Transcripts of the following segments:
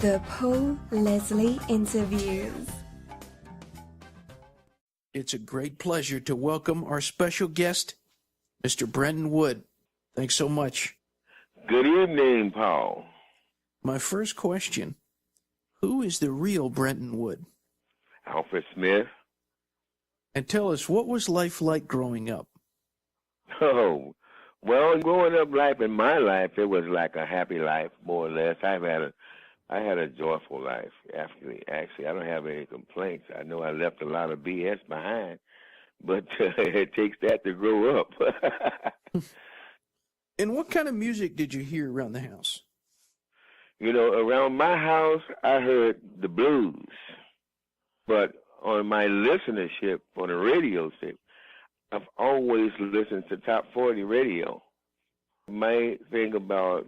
The Paul Leslie Interviews. It's a great pleasure to welcome our special guest, Mr. Brenton Wood. Thanks so much. Good evening, Paul. My first question, who is the real Brenton Wood? Alfred Smith. And tell us, what was life like growing up? Oh, well, growing up life in my life, it was like a happy life, more or less. I had a joyful life. Actually, I don't have any complaints. I know I left a lot of BS behind, but it takes that to grow up. And what kind of music did you hear around the house? You know, around my house, I heard the blues, but on my listenership on the radio station, I've always listened to top 40 radio. My thing about,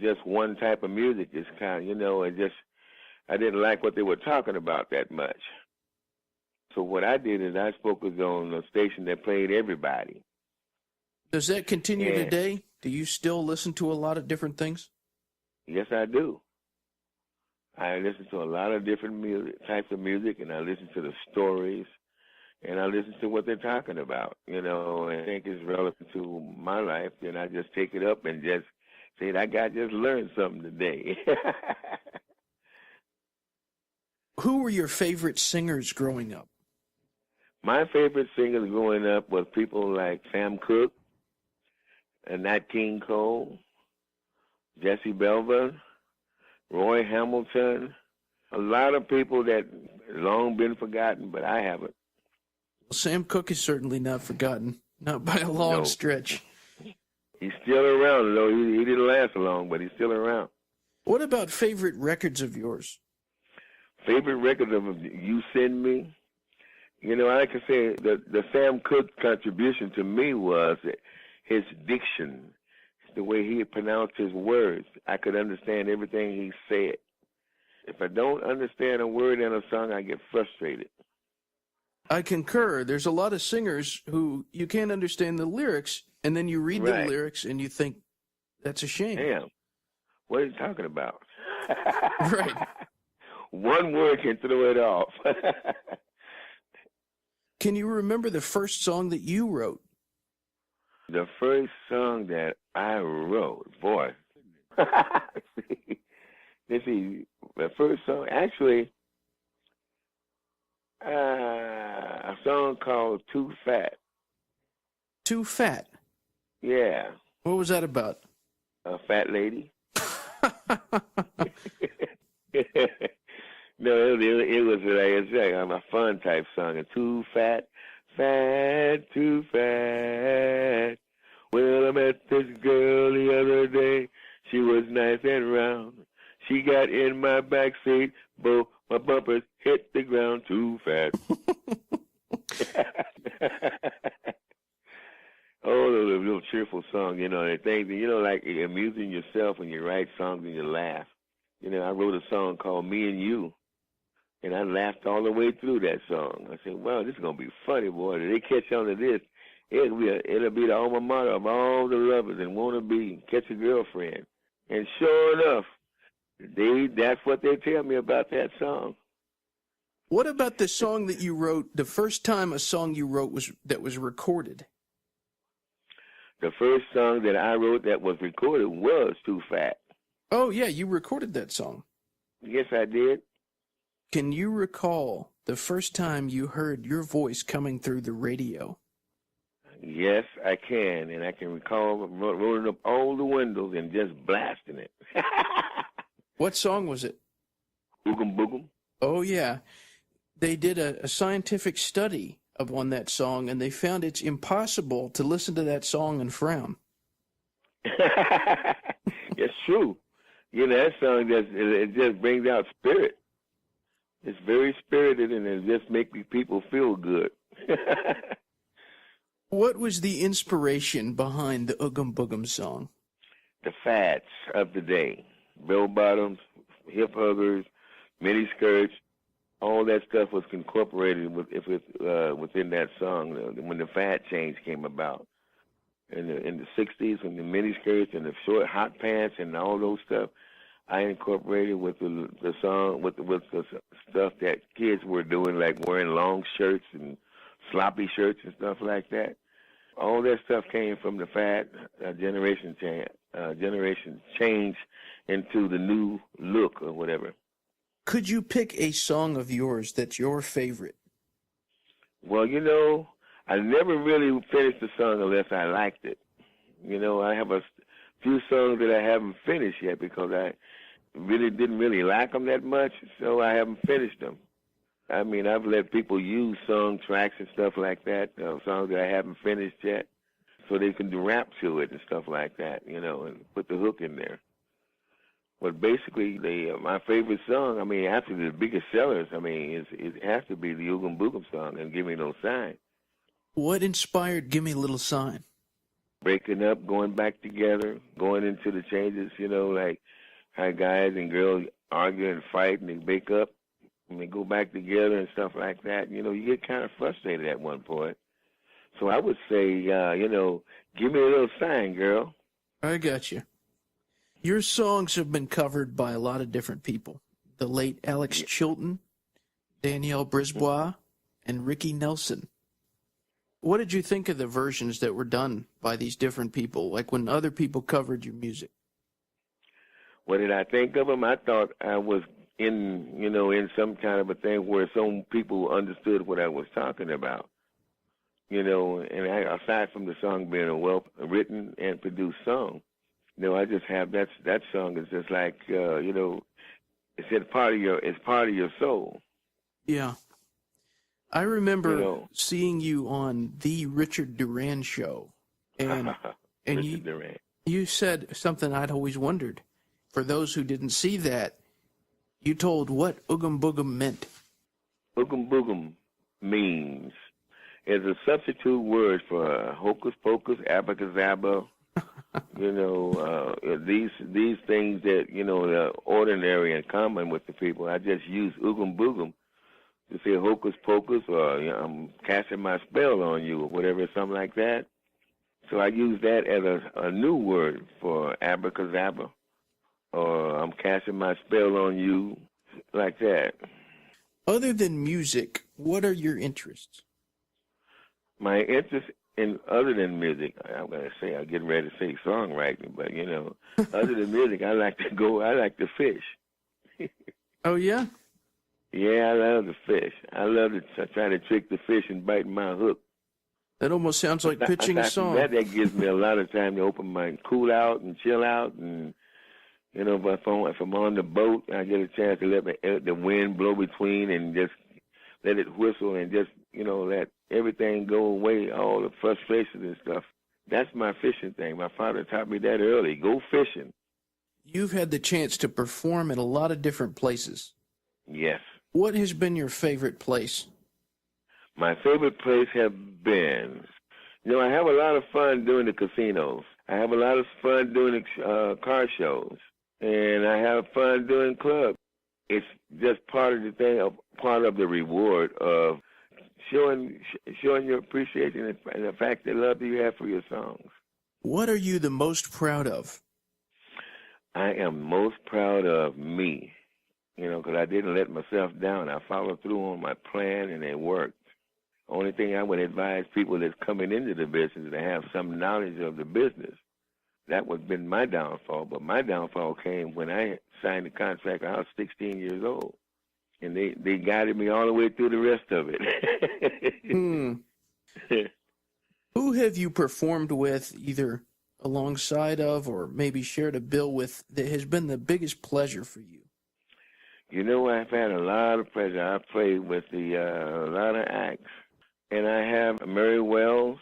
just one type of music is kind of, I didn't like what they were talking about that much. So what I did is I focused on a station that played everybody. Does that continue today? Do you still listen to a lot of different things? Yes, I do. I listen to a lot of different types of music, and I listen to the stories, and I listen to what they're talking about, and I think it's relevant to my life, then I just take it up and just say, I just learned something today. Who were your favorite singers growing up? My favorite singers growing up was people like Sam Cooke, and Nat King Cole, Jesse Belva, Roy Hamilton, a lot of people that long been forgotten, but I haven't. Well, Sam Cooke is certainly not forgotten, not by a long stretch. He's still around, though. He didn't last long, but he's still around. What about favorite records of yours? Favorite records of You Send Me? I can say the Sam Cooke contribution to me was his diction, the way he pronounced his words. I could understand everything he said. If I don't understand a word in a song, I get frustrated. I concur. There's a lot of singers who you can't understand the lyrics, and then you read the lyrics and you think, that's a shame. Damn, what are you talking about? Right. One word can throw it off. Can you remember the first song that you wrote? The first song that I wrote, boy. Let's see, the first song, actually, a song called Too Fat. Too Fat? Yeah. What was that about? A fat lady. No, it was like a fun type song. Too fat, too fat. Well, I met this girl the other day. She was nice and round. She got in my backseat. Both my bumpers hit the ground. Too fat. Oh, the little cheerful song, the things, like amusing yourself when you write songs and you laugh. I wrote a song called Me and You, and I laughed all the way through that song. I said, wow, this is going to be funny, boy. If they catch on to this, it'll be the alma mater of all the lovers and want to be, catch a girlfriend. And sure enough, that's what they tell me about that song. What about the song that you wrote, the first time a song you wrote that was recorded? The first song that I wrote that was recorded was Too Fat. Oh, yeah, you recorded that song. Yes, I did. Can you recall the first time you heard your voice coming through the radio? Yes, I can, and I can recall rolling up all the windows and just blasting it. What song was it? Oogum Boogum. Oh, yeah. They did a scientific study on that song, and they found it's impossible to listen to that song and frown. It's true. That song it just brings out spirit. It's very spirited, and it just makes people feel good. What was the inspiration behind the Oogum Boogum song? The fads of the day. Bell bottoms, hip huggers, mini skirts, all that stuff was incorporated within that song when the fad change came about. In the 60s, when the mini skirts and the short hot pants and all those stuff, I incorporated with the song with the stuff that kids were doing, like wearing long shirts and sloppy shirts and stuff like that. All that stuff came from the fad generation change into the new look or whatever. Could you pick a song of yours that's your favorite? Well, I never really finished the song unless I liked it. I have a few songs that I haven't finished yet because I really didn't really like them that much, so I haven't finished them. I mean, I've let people use song tracks and stuff like that, songs that I haven't finished yet, so they can do rap to it and stuff like that, and put the hook in there. But basically, my favorite song, after the biggest sellers, it has to be the Oogum Boogum song and Gimme Little Sign. What inspired Gimme Little Sign? Breaking up, going back together, going into the changes, like how guys and girls argue and fight and they break up and they go back together and stuff like that. You get kind of frustrated at one point. So I would say, give me a little sign, girl. I got you. Your songs have been covered by a lot of different people. The late Alex Chilton, Danielle Brisbois, and Ricky Nelson. What did you think of the versions that were done by these different people, like when other people covered your music? What did I think of them? I thought I was in some kind of a thing where some people understood what I was talking about. And aside from the song being a well-written and produced song, I just have that song is just like, it's part of your soul. Yeah. I remember seeing you on the Richard Duran show, and you said something I'd always wondered. For those who didn't see that, you told what Oogum Boogum meant. Oogum Boogum means is a substitute word for hocus pocus, abracadabra. These things that are ordinary and common with the people. I just use Oogum Boogum to say hocus pocus, or I'm casting my spell on you, or whatever, something like that. So I use that as a new word for abracadabra, or I'm casting my spell on you, like that. Other than music, what are your interests? My interest in other than music, I'm getting ready to say songwriting, but other than music, I like to fish. Oh yeah? Yeah, I love to fish. I love to try to trick the fish and bite my hook. That almost sounds like pitching a song. That gives me a lot of time to open my cool out and chill out, and if I'm on the boat, I get a chance to let the wind blow between and just let it whistle and just let everything go away, all the frustration and stuff. That's my fishing thing. My father taught me that early. Go fishing. You've had the chance to perform in a lot of different places. Yes. What has been your favorite place? My favorite place have been, I have a lot of fun doing the casinos. I have a lot of fun doing the car shows. And I have fun doing clubs. It's just part of the thing, part of the reward of showing your appreciation and the fact that love that you have for your songs. What are you the most proud of? I am most proud of me, because I didn't let myself down. I followed through on my plan, and it worked. Only thing I would advise people that's coming into the business to have some knowledge of the business. That would have been my downfall, but my downfall came when I signed the contract. I was 16 years old, and they guided me all the way through the rest of it. Who have you performed with, either alongside of or maybe shared a bill with, that has been the biggest pleasure for you? I've had a lot of pleasure. I've played with a lot of acts, and I have Mary Wells.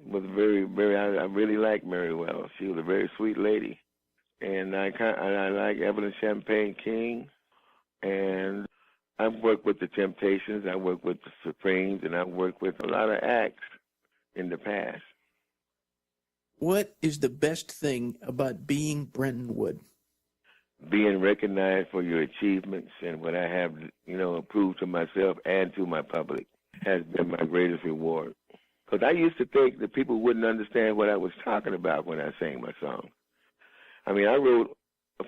I really like Mary Wells. She was a very sweet lady, and I like Evelyn Champagne King, and I've worked with the Temptations. I worked with the Supremes, and I've worked with a lot of acts in the past. What is the best thing about being Brenton Wood? Being recognized for your achievements and what I have, proved to myself and to my public has been my greatest reward. Because I used to think that people wouldn't understand what I was talking about when I sang my song. I wrote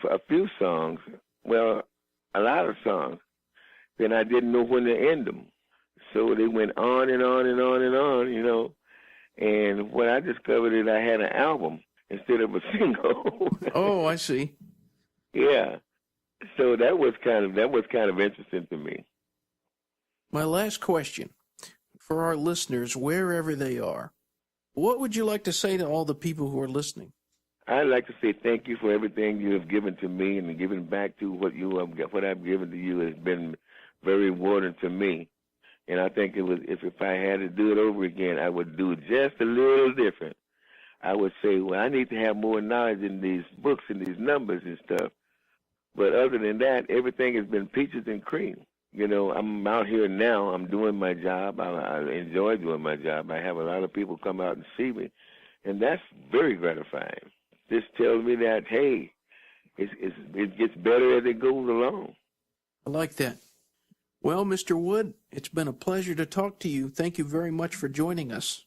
a few songs, well, a lot of songs, then I didn't know when to end them. So they went on and on and on and on, you know. And when I discovered that I had an album instead of a single. Oh, I see. Yeah. So that was kind of interesting to me. My last question for our listeners, wherever they are, what would you like to say to all the people who are listening? I'd like to say thank you for everything you have given to me, and giving back to what I've given to you has been very rewarding to me. And I think it was if I had to do it over again, I would do it just a little different. I would say, well, I need to have more knowledge in these books and these numbers and stuff. But other than that, everything has been peaches and cream. You know, I'm out here now. I'm doing my job. I enjoy doing my job. I have a lot of people come out and see me, and that's very gratifying. This tells me that, hey, it gets better as it goes along. I like that. Well, Mr. Wood, it's been a pleasure to talk to you. Thank you very much for joining us.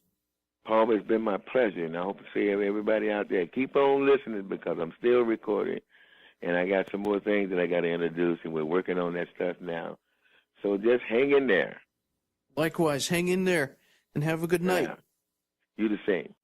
Paul, it's been my pleasure, and I hope to see everybody out there. Keep on listening because I'm still recording, and I got some more things that I got to introduce, and we're working on that stuff now. So just hang in there. Likewise, hang in there, and have a good night. You the same.